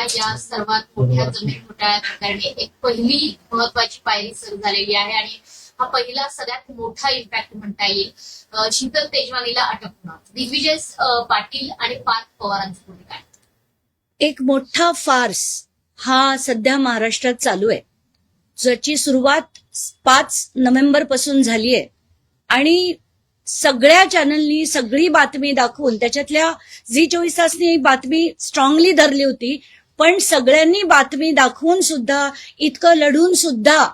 या सर्वात मोठ्या जमीन घोटाळ्या प्रकरणी एक पहिली महत्वाची पायरी सुरू झालेली आहे आणि हा पहिला सगळ्यात मोठा इम्पॅक्ट म्हणता येईल. शीतल तेजवानीला अटक होणार. दिग्विजय पाटील आणि पार्थ पवारांचं पुढे काय? एक मोठा फार्स हा सध्या महाराष्ट्रात चालू आहे, ज्याची सुरुवात 5 नोव्हेंबर पासून झाली आहे आणि सगळ्या चॅनलनी सगळी बातमी दाखवून, त्याच्यातल्या झी24 तासनी बातमी स्ट्रॉंगली धरली होती, पण सगळ्यांनी बातमी दाखवून सुद्धा, इतकं लढून सुद्धा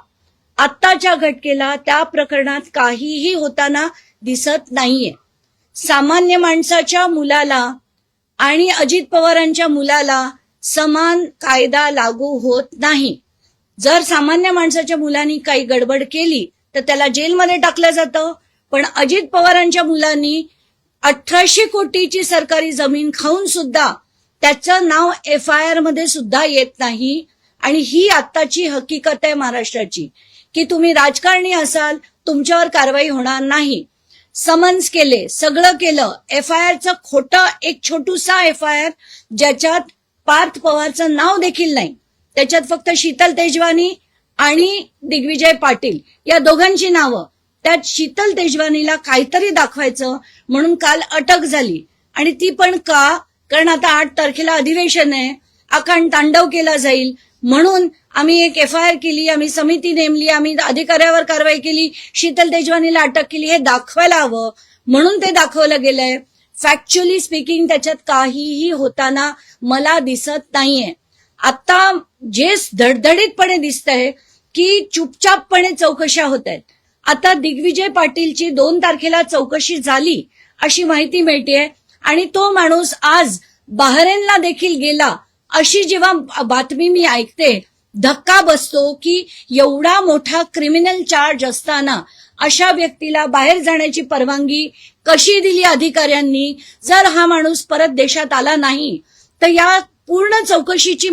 आत्ताच्या घटकेला त्या प्रकरणात काहीही होताना दिसत नाहीये. सामान्य माणसाच्या मुलाला आणि अजित पवारांच्या मुलाला समान कायदा लागू होत नाही. जर सामान्य माणसाच्या मुलांनी काही गडबड केली तर त्याला जेलमध्ये टाकलं जातं, पण अजित पवारांच्या मुलांनी 1800 कोटीची सरकारी जमीन खाऊन सुद्धा त्याचं नाव FIR मध्ये सुद्धा येत नाही. आणि ही आत्ताची हकीकत आहे महाराष्ट्राची, की तुम्ही राजकारणी असाल, तुमच्यावर कारवाई होणार नाही. समन्स केले, सगळं केलं, FIRचं खोटं एक छोटूसा FIR ज्याच्यात पार्थ पवारचं नाव देखील नाही, त्याच्यात फक्त शीतल तेजवानी आणि दिग्विजय पाटील या दोघांची नावं. त्यात शीतल तेजवानीला काहीतरी दाखवायचं म्हणून काल अटक झाली. आणि ती पण का? कारण आता 8 तारखेला अधिवेशन आहे, अखंड तांडव केला जाईल म्हणून आम्ही एक FIR केली, आम्ही समिती नेमली, आम्ही अधिकाऱ्यावर कारवाई केली, शीतल तेजवानीला अटक केली, हे दाखवायला हवं म्हणून ते दाखवलं गेलंय. फॅक्च्युअली स्पीकिंग त्याच्यात काहीही होताना मला दिसत नाहीये. आता जे धडधडीतपणे दिसतंय की चुपचापपणे चौकशा होत आहेत. आता दिग्विजय पाटीलची 2 तारखेला चौकशी झाली अशी माहिती मिळतेय आणि तो माणूस आज बहरेनला देखील गेला अशी जेव्हा बातमी मी ऐकते, धक्का बसतो की एवढा मोठा क्रिमिनल चार्ज असताना अशा व्यक्तीला बाहेर जाण्याची परवानगी कशी दिली अधिकाऱ्यांनी? जर हा माणूस परत देशात आला नाही तर या पूर्ण चौकशीची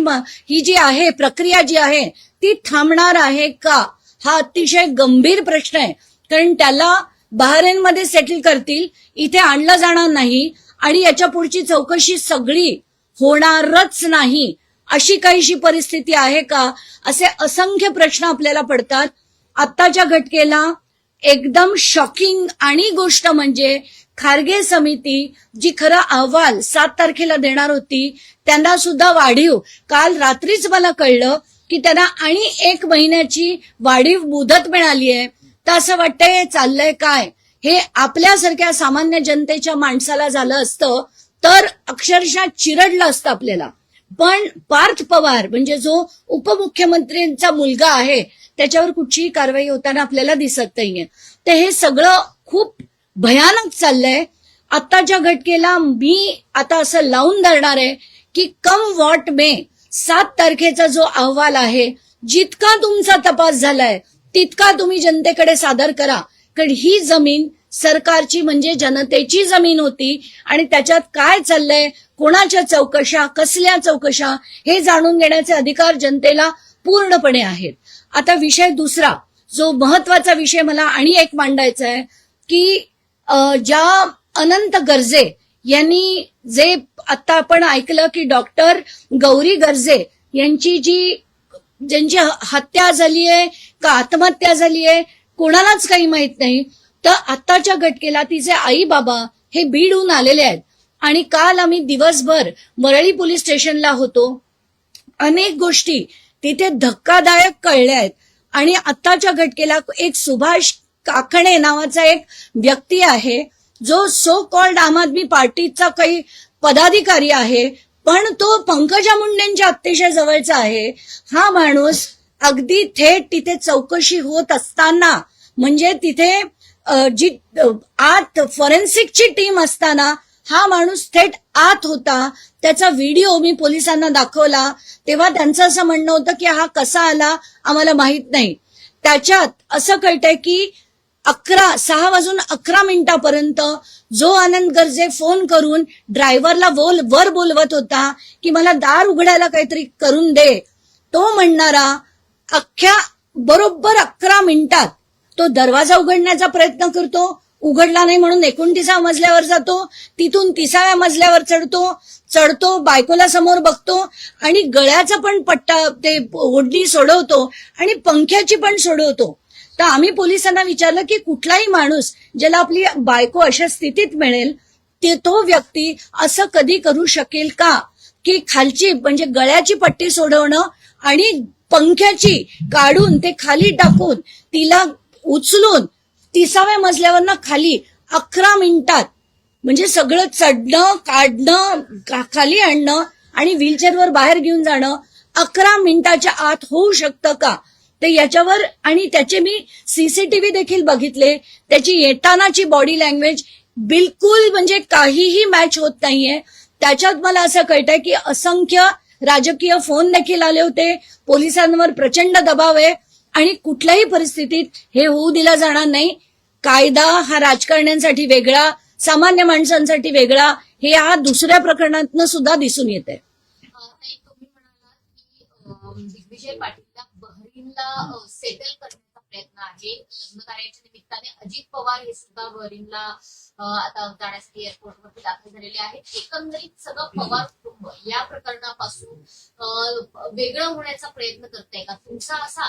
ही जी आहे प्रक्रिया जी आहे ती थांबणार आहे का? हा अतिशय गंभीर प्रश्न आहे. कारण त्याला बहरेनमध्ये सेटल करतील, इथे आणलं जाणार नाही आणि याच्या पुढची चौकशी सगळी होणारच नाही. अशी काहीशी परिस्थिती आहे का? असे असंख्य प्रश्न आपल्याला पडतात. आत्ताच्या घटकेला एकदम शॉकिंग आणि गोष्ट म्हणजे खारगे समिती जी खरं अहवाल 7 तारखेला देणार होती, त्यांना सुद्धा वाढीव, काल रात्रीच मला कळलं की त्यांना आणि 1 महिन्याची वाढीव मुदत मिळाली आहे. तर असं वाटतंय चाललंय काय? हे आपल्यासारख्या सामान्य जनतेच्या माणसाला झालं असतं तर अक्षरशः चिरडलं असतं आपल्याला. पण पार्थ पवार म्हणजे जो उपमुख्यमंत्र्यांचा मुलगा आहे त्याच्यावर कुठचीही कारवाई होताना आपल्याला दिसत नाहीये. तर हे सगळं खूप भयानक चाललंय. आत्ताच्या घटकेला मी आता असं लावून धरणार आहे की कम व्हॉट मे 7 तारखेचा जो अहवाल आहे, जितका तुमचा तपास झालाय तितका तुम्ही जनतेकडे सादर करा. कारण ही जमीन सरकारची म्हणजे जनतेची जमीन होती आणि त्याच्यात काय चाललंय, कोणाच्या चौकशा, कसल्या चौकशा, हे जाणून घेण्याचे अधिकार जनतेला पूर्णपणे आहेत. आता विषय दुसरा, जो महत्वाचा विषय मला आणि एक मांडायचा आहे की ज्या अनंत गर्जे यांनी जे आता आपण ऐकलं की डॉक्टर गौरी गर्जे यांची ज्यांची हत्या झाली आहे का आत्महत्या झाली आहे कोणालाच काही माहित नाही. तर आत्ताच्या घटकेला तिचे आई बाबा हे बीडहून आलेले आहेत आणि काल आम्ही दिवसभर वरळी पोलीस स्टेशनला होतो. अनेक गोष्टी तिथे धक्कादायक कळल्या आहेत. आणि आत्ताच्या घटकेला एक सुभाष काकणे नावाचा एक व्यक्ती आहे जो सो कॉल्ड आम आदमी पार्टीचा काही पदाधिकारी आहे, पण तो पंकजा मुंडेंच्या अतिशय जवळचा आहे. हा माणूस अगदी थेट तिथे चौकशी होत असताना, म्हणजे तिथे जी आत फॉरेन्सिकची टीम असताना हा माणूस थेट आत होता. त्याचा व्हिडिओ मी पोलिसांना दाखवला तेव्हा त्यांचं असं म्हणणं होतं की हा कसा आला आम्हाला माहित नाही. त्याच्यात असं कळतंय की 6 वाजून 11 मिनिटापर्यंत जो आनंद गर्जे फोन करून ड्रायव्हरला वर बोलवत होता की मला दार उघडायला काहीतरी करून दे, तो म्हणणारा अख्ख्या बरोबर 11 मिनिटात तो दरवाजा उघडण्याचा प्रयत्न करतो, उघडला नाही म्हणून 29व्या मजल्यावर जातो, तिथून 30व्या मजल्यावर चढतो, बायकोला समोर बघतो आणि गळ्याचा पण पट्टा ते ओढणी सोडवतो आणि पंख्याची पण सोडवतो. तर आम्ही पोलिसांना विचारलं की कुठलाही माणूस ज्याला आपली बायको अशा स्थितीत मिळेल तो व्यक्ती असं कधी करू शकेल का, की खालची म्हणजे गळ्याची पट्टी सोडवणं आणि पंख्याची काढून ते खाली टाकून तिला उचलून 30व्या मजल्यावरनं खाली 11 मिनिटात म्हणजे सगळं चढणं काढणं खाली आणणं आणि व्हीलचेअरवर बाहेर घेऊन जाणं 11 मिनिटाच्या आत होऊ शकतं का, ते याच्यावर आणि त्याचे मी सीसीटीव्ही देखील बघितले. त्याची येतानाची बॉडी लँग्वेज बिलकुल म्हणजे काहीही मॅच होत नाहीये. त्याच्यात मला असं कळतंय की असंख्य राजकीय फोन देखील आले होते, पोलिसांवर प्रचंड दबाव आहे आणि कुठल्याही परिस्थितीत हे होऊ दिलं जाणार नाही. कायदा हा राजकारण्यांसाठी वेगळा, सामान्य माणसांसाठी वेगळा, हे या दुसऱ्या प्रकरणातनं सुद्धा दिसून येते. तुम्ही म्हणालात की दिग्विजय पाटीलला बहरीनला सेटल करण्याचा प्रयत्न आहे. लग्न कार्याच्या निमित्ताने अजित पवार हे सुद्धा बहरीनला आता जाण्यासाठी एअरपोर्टवरती दाखल झालेले आहेत. एकंदरीत सगळं पवार कुटुंब या प्रकरणापासून वेगळं होण्याचा प्रयत्न करताय का? तुमचा असा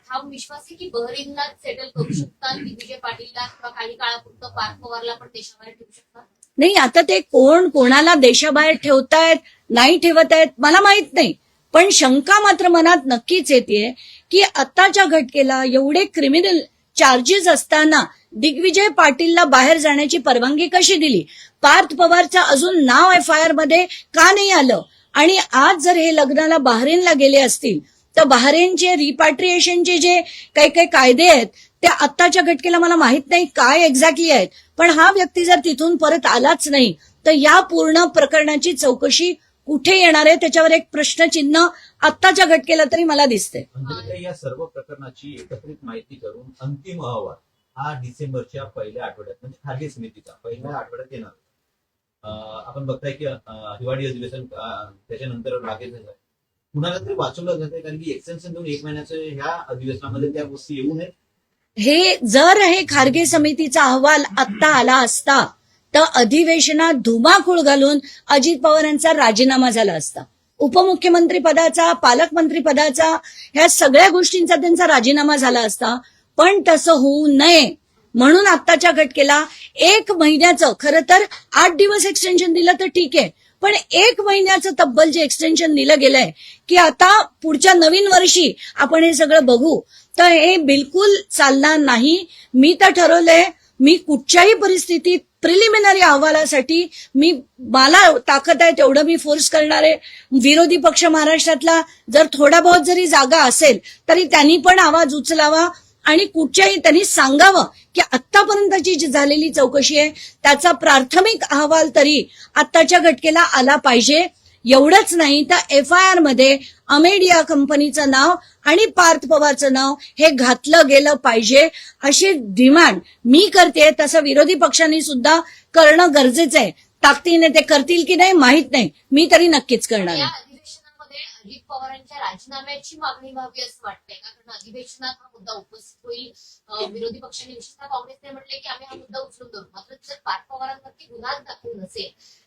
ठाम विश्वास आहे की बहरीनला सेटल करू शकतात दिग्विजय पाटीलला किंवा काही काळापुरतं पार्थ पवारला पण देशाबाहेर ठेवू शकतात? नाही, आता ते कोण कोणाला देशाबाहेर ठेवतायत नाही ठेवत आहेत मला माहित नाही, पण शंका मात्र मनात नक्कीच येते की आत्ताच्या घटकेला एवढे क्रिमिनल चार्जेस असताना दिग्विजय पाटीलला बाहेर जाण्याची परवानगी कशी दिली? पार्थ पवारचं अजून नाव FIR मध्ये का नाही आलं? आणि आज जर हे लग्नाला बहरीनला गेले असतील तर बहरीनचे रिपॅट्रिएशनचे जे काही कायदे आहेत ते आत्ताच्या घटकेला मला माहित नाही काय एक्झॅक्टली आहेत, पण हा व्यक्ती जर तिथून परत आलाच नाही तर या पूर्ण प्रकरणाची चौकशी कुठे येणार आहे त्याच्यावर एक प्रश्नचिन्ह आत्ताच्या घटकेला तरी मला दिसते. या सर्व प्रकरणाची एकत्रित माहिती करून अंतिम अहवाल हा डिसेंबरच्या पहिल्या आठवड्यात म्हणजे खारगे समितीचा पहिल्या आठवड्यात येणार. आपण बघताय की हिवाळी अधिवेशन त्याच्यानंतर लागेल कुणाला तरी वाचवलं जाते कारण की एक्सटेन्शन देऊन 1 महिन्याचं ह्या अधिवेशनामध्ये त्या गोष्टी येऊ नये. हे जर हे खारगे समितीचा अहवाल आत्ता आला असता तर अधिवेशनात धुमाकूळ घालून अजित पवारांचा राजीनामा झाला असता. उपमुख्यमंत्री पदाचा, पालकमंत्री पदाचा, ह्या सगळ्या गोष्टींचा त्यांचा राजीनामा झाला असता. पण तसं होऊ नये म्हणून आत्ताच्या घटकेला 1 महिन्याचं, खरं तर 8 दिवस एक्सटेन्शन दिलं तर ठीक आहे, पण 1 महिन्याचं तब्बल जे एक्सटेन्शन दिलं गेलंय की आता पुढच्या नवीन वर्षी आपण हे सगळं बघू, तर हे बिलकुल चालणार नाही. मी तर ठरवलंय मी कुठच्याही परिस्थितीत प्रिलिमिनरी अहवालासाठी मला ताकद आहे तेवढं मी फोर्स करणार आहे. विरोधी पक्ष महाराष्ट्रातला जर थोडा बहुत जरी जागा असेल तरी त्यांनी पण आवाज उचलावा आणि कुठच्याही त्यांनी सांगावं की आतापर्यंतची जी झालेली चौकशी आहे त्याचा प्राथमिक अहवाल तरी आत्ताच्या घटकेला आला पाहिजे. एवढंच नाही तर FIR मध्ये अमेडिया कंपनीचं नाव आणि पार्थ पवारचं नाव हे घातलं गेलं पाहिजे अशी डिमांड मी करते. तसं विरोधी पक्षांनी सुद्धा करणं गरजेचं आहे. ताकदीने ते करतील की नाही माहित नाही, मी तरी नक्कीच करणार या आहे. अधिवेशनामध्ये अजित पवारांच्या राजीनाम्याची मागणी व्हावी असं वाटतंय का? कारण अधिवेशनात हा मुद्दा उपस्थित होईल. विरोधी पक्षांनी विशेषतः काँग्रेसने म्हटले की आम्ही हा मुद्दा उचलून धरू. मात्र जर पार्थ पवारांवरती गुन्हा दाखल नसेल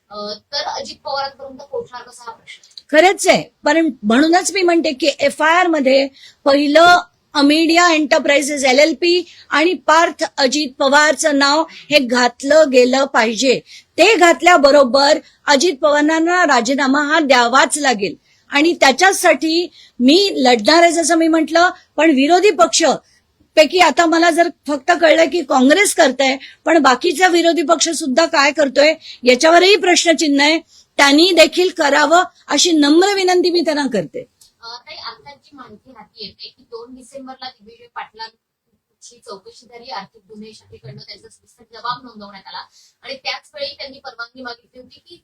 तर अजित पवारांपर्यंत पोहोचणार कसा हा प्रश्न? खरंच आहे, पण म्हणूनच मी म्हणते की FIR मध्ये पहिलं अमेडिया एंटरप्राइजेस LLP आणि पार्थ अजित पवारचं नाव हे घातलं गेलं पाहिजे. ते घातल्याबरोबर अजित पवारांना राजीनामा हा द्यावाच लागेल आणि त्याच्यासाठी मी लढणार आहे जसं मी म्हटलं. पण विरोधी पक्ष पैकी आता मला जर फक्त कळलं की काँग्रेस करतंय, पण बाकीचा विरोधी पक्ष सुद्धा काय करतोय याच्यावरही प्रश्नचिन्ह आहे. त्यांनी देखील करावं अशी नम्र विनंती मी त्यांना करते. ताई, आत्ताची माहिती हाती येते की 2 डिसेंबरला दिग्विजय पाटलांची चौकशी झाली. आर्थिक गुन्हे शाखेकडनं त्यांचा सविस्तर जबाब नोंदवण्यात आला आणि त्याच वेळी त्यांनी परवानगी मागितली होती की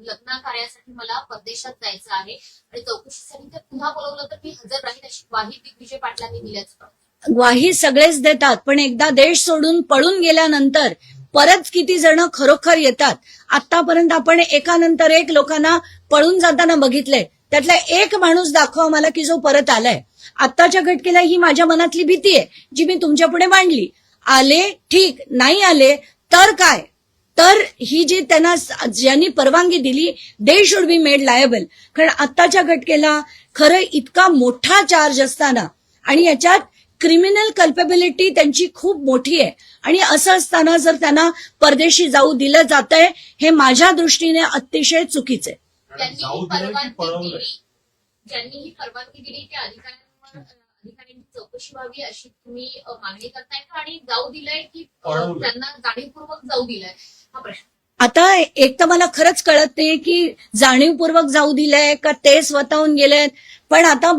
लग्न कार्यासाठी मला परदेशात जायचं आहे आणि चौकशीसाठी जर पुन्हा बोलवलं तर मी हजर राहील अशी ग्वाही दिग्विजय पाटलांनी दिल्याचं. ग्वाही सगळेच देतात, पण एकदा देश सोडून पळून गेल्यानंतर परत किती जण खरोखर येतात? आतापर्यंत आपण एकानंतर एक लोकांना पळून जाताना बघितलंय, त्यातला एक माणूस दाखवा मला की जो परत आलाय. आत्ताच्या घटकेला ही माझ्या मनातली भीती आहे जी मी तुमच्या पुढे मांडली. आले ठीक, नाही आले तर काय, तर ही जी त्यांना ज्यांनी परवानगी दिली they should be made liable. कारण आत्ताच्या घटनेला खरं इतका मोठा चार्ज असताना आणि याच्यात क्रिमिनल कल्पेबिलिटी त्यांची खूप मोठी आहे आणि असं असताना जर त्यांना परदेशी जाऊ दिलं जातंय हे माझ्या दृष्टीने अतिशय चुकीचं आहे. ज्यांनी ही परवानगी दिली त्या अधिकाऱ्यांची चौकशी व्हावी अशी तुम्ही मागणी करताय का? आणि जाऊ दिलंय की त्यांना जाणीवपूर्वक जाऊ दिलंय हा प्रश्न. आता एक तर मला खरंच कळत नाही की जाणीवपूर्वक जाऊ दिलंय का ते स्वतःहून गेलेत. पण आता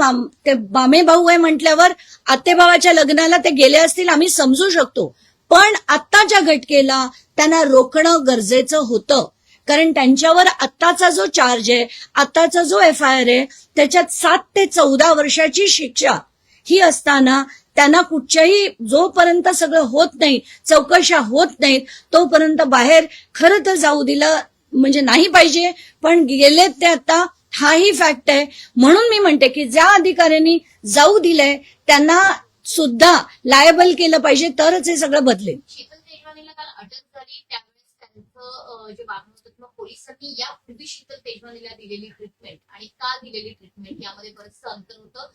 ते बामे भाऊ आहे म्हटल्यावर आतेभावाच्या लग्नाला ते गेले असतील आम्ही समजू शकतो. पण आत्ताच्या घटनेला त्यांना रोखणं गरजेचं होतं. कारण त्यांच्यावर आत्ताचा जो चार्ज आहे, आत्ताचा जो FIR आहे त्याच्यात 7 ते 14 वर्षाची शिक्षा ही असताना त्यांना कुठच्याही जोपर्यंत सगळं होत नाही, चौकशा होत नाहीत तोपर्यंत बाहेर खरं तर जाऊ दिलं म्हणजे नाही पाहिजे. पण गेलेत ते आता, हाही फॅक्ट आहे. म्हणून मी म्हणते की ज्या अधिकाऱ्यांनी जाऊ दिलंय त्यांना सुद्धा लायबल केलं पाहिजे तरच हे सगळं बदलेल. शीतल तेजवानीला काल अटक झाली त्यावेळेस त्यांचं जे वागणं होतं किंवा पोलिसांनी यापूर्वी शीतल तेजवानीला दिलेली ट्रीटमेंट आणि का दिलेली ट्रीटमेंट यामध्ये बरंचसं अंतर होतं.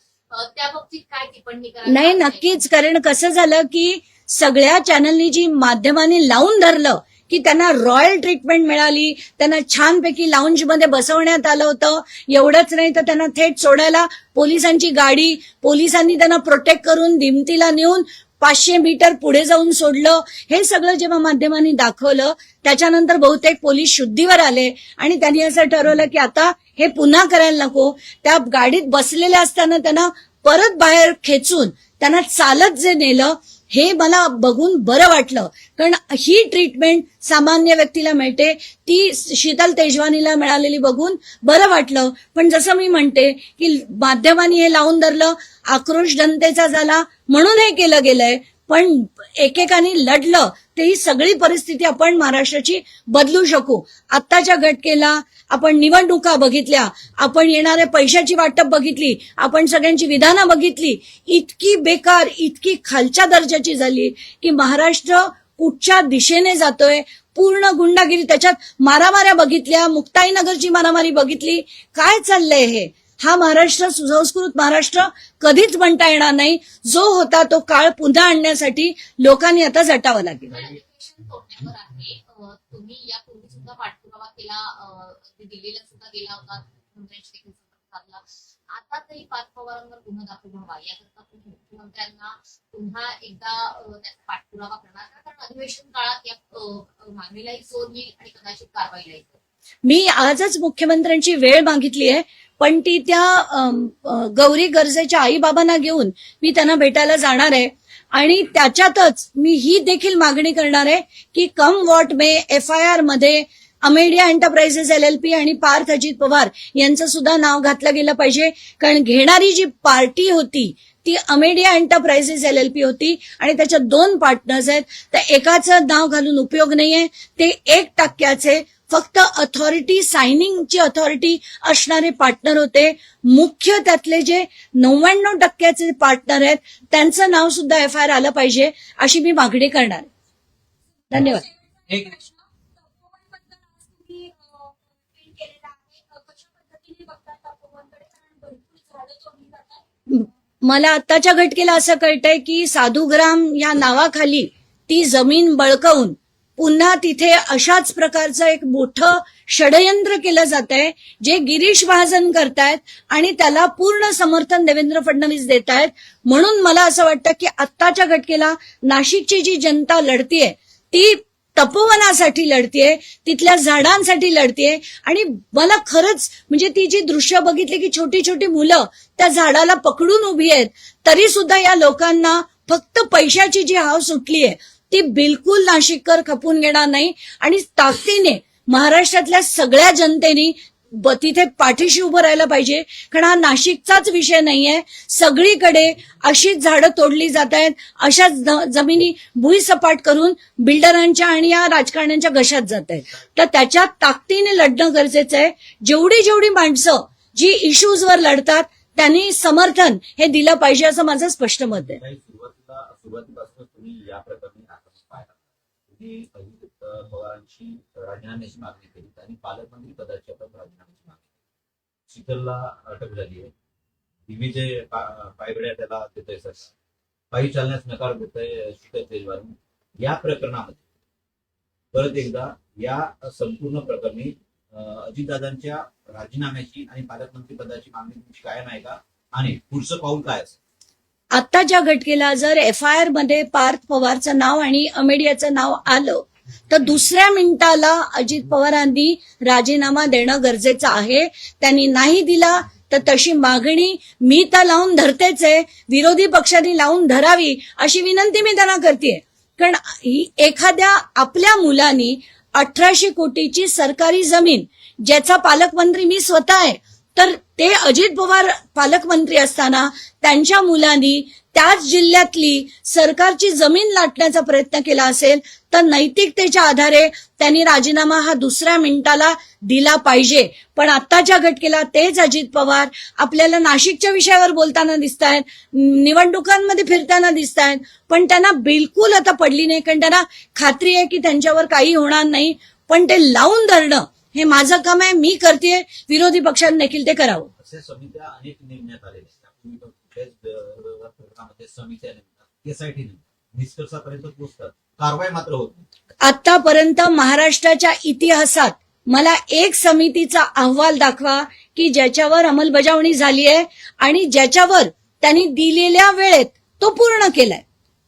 त्या बाबतीत काय टिप्पणी करा? नाही, नक्कीच. कारण कसं झालं की सगळ्या चॅनलनी जी माध्यमांनी लावून धरलं की त्यांना रॉयल ट्रीटमेंट मिळाली, त्यांना छानपैकी लाऊंजमध्ये बसवण्यात आलं होतं. एवढंच नाही तर त्यांना थेट सोडायला पोलिसांची गाडी, पोलिसांनी त्यांना प्रोटेक्ट करून दिमतीला नेऊन 500 मीटर पुढे जाऊन सोडलं. हे सगळं जेव्हा माध्यमांनी दाखवलं त्याच्यानंतर बहुतेक पोलीस शुद्धीवर आले आणि त्यांनी असं ठरवलं की आता हे पुन्हा करायला नको. त्या गाडीत बसलेल्या असताना त्यांना परत बाहेर खेचून त्यांना चालत जे नेलं हे मला बघून बरं वाटलं. कारण ही ट्रीटमेंट सामान्य व्यक्तीला मिळते ती शीतल तेजवानीला मिळालेली बघून बरं वाटलं. पण जसं मी म्हणते की माध्यमांनी हे लावून धरलं, आक्रोश जनतेचा झाला म्हणून हे केलं गेलंय. पण एकेकाने लढलं तर ही सगळी परिस्थिती आपण महाराष्ट्राची बदलू शकू. आत्ताच्या घटनेला आपण निवडणुका बघितल्या, आपण येणाऱ्या पैशाची वाटप बघितली, आपण सगळ्यांची विधानं बघितली. इतकी बेकार, इतकी खालच्या दर्जाची झाली की महाराष्ट्र कुठच्या दिशेने जातोय. पूर्ण गुंडागिरी, त्याच्यात मारामाऱ्या बघितल्या, मुक्ताईनगरची मारामारी बघितली. काय चाललंय हे? हा महाराष्ट्र सुसंस्कृत महाराष्ट्र कधीच म्हणता येणार नाही. जो होता तो काळ पुन्हा आणण्यासाठी लोकांनी आता झटावं लागेल. तोडण्यावर आहे. तुम्ही यापूर्वी सुद्धा पाठपुरावा केला, दिल्लीला सुद्धा गेला होता, मुख्यमंत्र्यांशी देखील संपर्क साधला. आता तरी पार्थ पवारांवर गुन्हा दाखल व्हावा याकरता तुम्ही मुख्यमंत्र्यांना पुन्हा एकदा त्याचा पाठपुरावा करणार का? कारण अधिवेशन काळात या मागणीलाही जोर येईल आणि कदाचित कारवाईलाही. मी आजच मुख्यमंत्र्यांची वेळ मागितली आहे, पण ती त्या गौरी गर्जेच्या आईबाबांना घेऊन मी त्यांना भेटायला जाणार आहे. आणि त्याच्यातच मी ही देखील मागणी करणार आहे की कम व्हॉट मे FIR मध्ये अमेडिया एंटरप्राइजेस LLP आणि पार्थ अजित पवार यांचं सुद्धा नाव घातलं गेलं पाहिजे. कारण घेणारी जी पार्टी होती ती अमेडिया एंटरप्राइजेस LLP होती आणि त्याच्यात 2 पार्टनर्स आहेत. तर एकाचं नाव घालून उपयोग नाहीये. ते 1% फक्त अथॉरिटी, सायनिंगची अथॉरिटी असणारे पार्टनर होते. मुख्य त्यातले जे 99% पार्टनर आहेत त्यांचं नाव सुद्धा FIR आलं पाहिजे अशी मी मागणी करणार. धन्यवाद. मला आत्ताच्या घटनेला असं कळतंय की साधुग्राम या नावाखाली ती जमीन बळकावून पुन्हा तिथे अशाच प्रकारचं एक मोठं षडयंत्र केलं जात आहे जे गिरीश महाजन करतायत आणि त्याला पूर्ण समर्थन देवेंद्र फडणवीस देत आहेत. म्हणून मला असं वाटतं की आत्ताच्या घटनेला नाशिकची जी जनता लढतीये ती तपोवनासाठी लढतीये, तिथल्या झाडांसाठी लढतीये. आणि मला खरंच म्हणजे ती जी दृश्य बघितली की छोटी छोटी मुलं त्या झाडाला पकडून उभी आहेत तरी सुद्धा या लोकांना फक्त पैशाची जी हाव सुटलीये ती बिलकुल नाशिककर खपून घेणार नाही. आणि ताकदीने महाराष्ट्रातल्या सगळ्या जनतेने तिथे पाठीशी उभं राहायला पाहिजे. कारण हा नाशिकचाच विषय नाहीये. सगळीकडे अशीच झाडं तोडली जात आहेत, अशाच जमिनी भुईसपाट करून बिल्डरांच्या आणि या राजकारण्यांच्या घशात जात आहेत. तर त्याच्यात ताकदीने लढणं गरजेचं आहे. जेवढी जेवढी माणसं जी इश्यूजवर लढतात त्यांनी समर्थन हे दिलं पाहिजे असं माझं स्पष्ट मत आहे. सुरुवातीपासून तुम्ही या प्रकरणी त्यांनी अजित पवारांची राजीनाम्याची मागणी केली आणि पालकमंत्री पदाची आपण राजीनाम्याची मागणी केली. शीतलला अटक झाली आहे. दिग्विजय पायगड्या त्याला देतोय सरकार, पायी चालण्यास नकार देतोय शीतल तेजवाल. या प्रकरणामध्ये परत एकदा या संपूर्ण प्रकरणी अजितदादांच्या राजीनाम्याची आणि पालकमंत्री पदाची मागणी तुमची कायम आहे का, आणि पुढचं पाऊल काय असेल? आत्ताच्या घटकेला जर FIR मध्ये पार्थ पवारचं नाव आणि अमेडियाचं नाव आलं तर दुसऱ्या मिनिटाला अजित पवारांनी राजीनामा देणं गरजेचं आहे. त्यांनी नाही दिला तर तशी मागणी मी तर लावून धरतेच आहे, विरोधी पक्षांनी लावून धरावी अशी विनंती मी त्यांना करते. कारण एखाद्या आपल्या मुलांनी 1800 कोटीची सरकारी जमीन, ज्याचा पालकमंत्री मी स्वतः आहे, तर ते अजित पवार पालकमंत्री असताना त्यांच्या मुलांनी त्याच जिल्ह्यातली सरकारची जमीन लाटण्याचा प्रयत्न केला असेल तर नैतिकतेच्या आधारे त्यांनी राजीनामा हा दुसऱ्या मिनिटाला दिला पाहिजे. पण आत्ताच्या घटकेला तेच अजित पवार आपल्याला नाशिकच्या विषयावर बोलताना दिसत आहेत, निवडणुकांमध्ये फिरताना दिसत आहेत, पण त्यांना बिलकुल आता पडली नाही. कारण त्यांना खात्री आहे की त्यांच्यावर काही होणार नाही. पण ते लावून धरणं हे माझं काम आहे, मी करतेय, विरोधी पक्षांनी देखील ते करावं. अशा समित्या अनेक नेमण्यात आलेल्या आहेत. त्यापूर्वी कुठल्याच प्रकरणामध्ये समित्या नेमतात, SIT नेमतात, निष्कर्षापर्यंत पोहोचतात, कारवाई मात्र होत नाही. आतापर्यंत महाराष्ट्राच्या इतिहासात मला एक समितीचा अहवाल दाखवा की ज्याच्यावर अंमलबजावणी झाली आहे आणि ज्याच्यावर त्यांनी दिलेल्या वेळेत तो पूर्ण केलाय.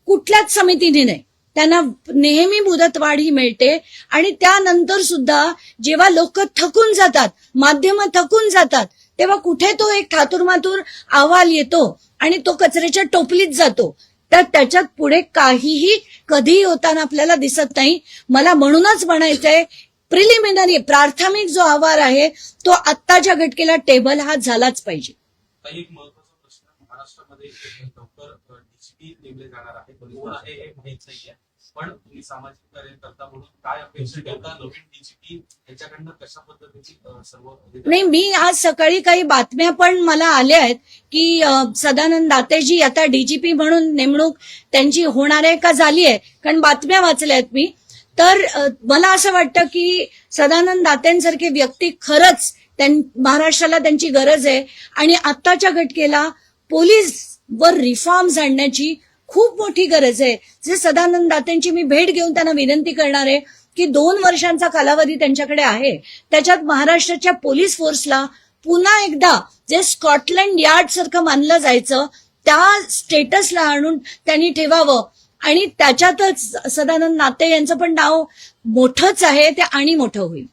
कुठल्याच समितीने नाही. त्यांना नेहमी मुदतवाढ ही मिळते आणि त्यानंतर सुद्धा जेव्हा लोक थकून जातात, माध्यमं थकून जातात, तेव्हा कुठे तो एक ठातूरमातूर अहवाल येतो आणि तो कचऱ्याच्या टोपलीत जातो. तर त्याच्यात पुढे काहीही कधीही होताना आपल्याला दिसत नाही. मला म्हणूनच म्हणायचंय, प्रिलिमिनरी प्राथमिक जो अहवाल आहे तो आत्ताच्या घटकेला टेबल हा झालाच पाहिजे. एक महत्वाचा प्रश्न, महाराष्ट्रामध्ये लवकर DGP नेमले जाणार आहे, कोण आहे हे माहित नाहीये, पण तुम्ही सामाजिक कार्यकर्ता म्हणून काय अपेक्षा ठेवता नवीन DGP यांच्याकडनं कशा पद्धतीची सर्व? नाही, मी आज सकाळी काही बातम्या पण मला आल्या आहेत की सदानंद दातेजी आता DGP म्हणून नेमणूक त्यांची होणार आहे का झाली आहे, कारण बातम्या वाचल्या आहेत मी. तर मला असं वाटतं की सदानंद दातेंसारखे व्यक्ती खरंच महाराष्ट्राला त्यांची गरज आहे. आणि आत्ताच्या घटकेला पोलीस वर रिफॉर्म्स आणण्याची खूप मोठी गरज आहे. जे सदानंद दातेंची मी भेट घेऊन त्यांना विनंती करणार आहे की 2 वर्षांचा कालावधी त्यांच्याकडे आहे, त्याच्यात महाराष्ट्राच्या पोलीस फोर्सला पुन्हा एकदा जे स्कॉटलंड यार्ड सारखं मानलं जायचं त्या स्टेटसला आणून त्यांनी ठेवावं. आणि त्याच्यातच सदानंद दाते यांचं पण नाव मोठंच आहे, ते आणि मोठं होईल.